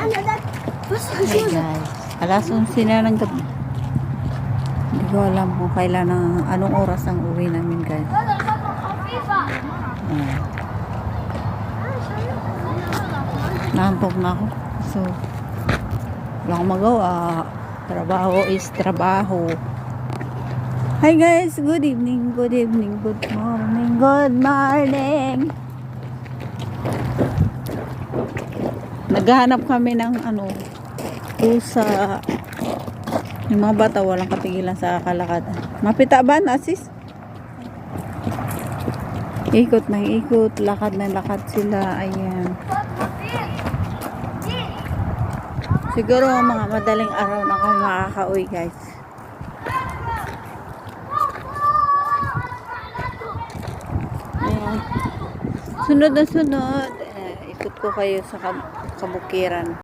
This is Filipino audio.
Hey guys, alas 11 na ng gabi. Hindi ko alam kung kailan anong oras ang uwi namin guys. Naantok na ako. So, wala akong magawa. Trabaho is trabaho. Hi guys, good evening, good evening, good morning, good morning. Naghahanap kami ng pusa. Yung mga bata walang kapigilan sa kalakad. Mapita ba na sis? Ikot na ikot, lakad na lakad sila. Ayan. Siguro mga madaling araw na ako makaka-uwi guys. Ayan. Sunod na sunod. Ikot ko kayo sa kabukiran.